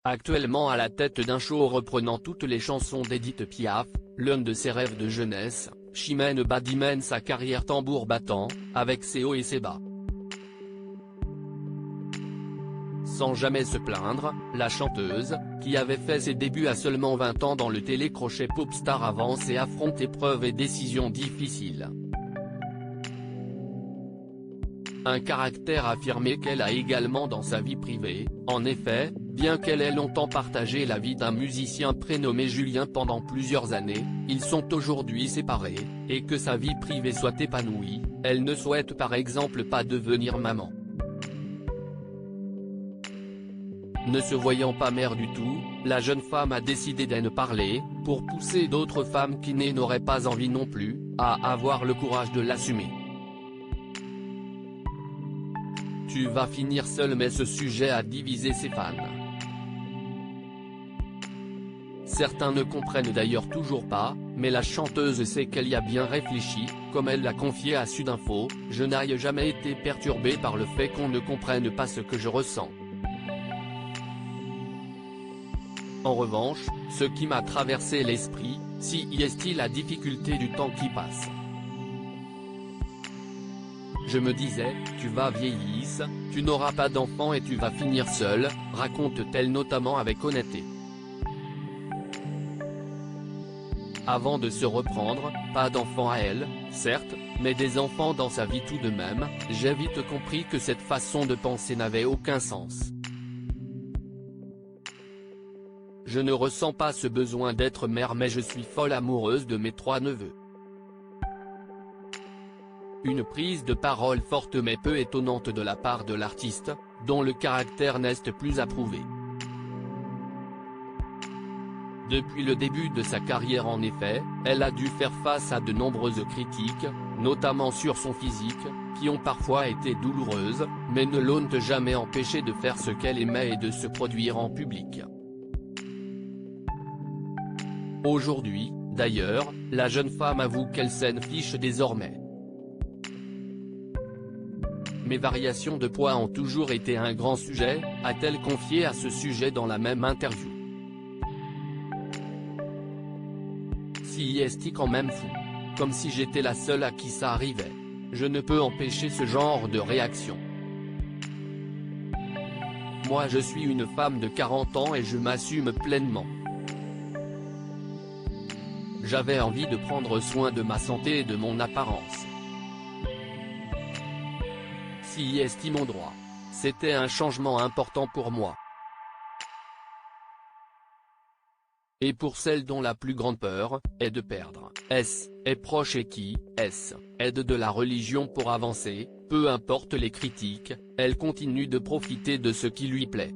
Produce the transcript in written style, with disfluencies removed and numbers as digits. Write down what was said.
Actuellement à la tête d'un show reprenant toutes les chansons d'Edith Piaf, l'un de ses rêves de jeunesse, Chimène Badi mène sa carrière tambour battant, avec ses hauts et ses bas. Sans jamais se plaindre, la chanteuse, qui avait fait ses débuts à seulement 20 ans dans le télécrochet Popstar avance et affronte épreuves et décisions difficiles. Un caractère affirmé qu'elle a également dans sa vie privée, en effet, bien qu'elle ait longtemps partagé la vie d'un musicien prénommé Julien pendant plusieurs années, ils sont aujourd'hui séparés, et que sa vie privée soit épanouie, elle ne souhaite par exemple pas devenir maman. Ne se voyant pas mère du tout, la jeune femme a décidé d'en parler, pour pousser d'autres femmes qui n'auraient pas envie non plus, à avoir le courage de l'assumer. Tu vas finir seule mais ce sujet a divisé ses fans. Certains ne comprennent d'ailleurs toujours pas, mais la chanteuse sait qu'elle y a bien réfléchi, comme elle l'a confié à Sudinfo, je n'ai jamais été perturbée par le fait qu'on ne comprenne pas ce que je ressens. En revanche, ce qui m'a traversé l'esprit, si est la difficulté du temps qui passe. Je me disais, tu vas vieillir, tu n'auras pas d'enfant et tu vas finir seule, raconte-t-elle notamment avec honnêteté. Avant de se reprendre, pas d'enfant à elle, certes, mais des enfants dans sa vie tout de même, j'ai vite compris que cette façon de penser n'avait aucun sens. Je ne ressens pas ce besoin d'être mère mais je suis folle amoureuse de mes 3 neveux. Une prise de parole forte mais peu étonnante de la part de l'artiste, dont le caractère n'est plus approuvé. Depuis le début de sa carrière en effet, elle a dû faire face à de nombreuses critiques, notamment sur son physique, qui ont parfois été douloureuses, mais ne l'ont jamais empêché de faire ce qu'elle aimait et de se produire en public. Aujourd'hui, d'ailleurs, la jeune femme avoue qu'elle s'en fiche désormais. Mes variations de poids ont toujours été un grand sujet, a-t-elle confié à ce sujet dans la même interview. Si est quand même fou. Comme si j'étais la seule à qui ça arrivait. Je ne peux empêcher ce genre de réaction. Moi je suis une femme de 40 ans et je m'assume pleinement. J'avais envie de prendre soin de ma santé et de mon apparence. Si est mon droit. C'était un changement important pour moi. Et pour celle dont la plus grande peur, est de perdre, est proche et qui, aide de la religion pour avancer, peu importe les critiques, elle continue de profiter de ce qui lui plaît.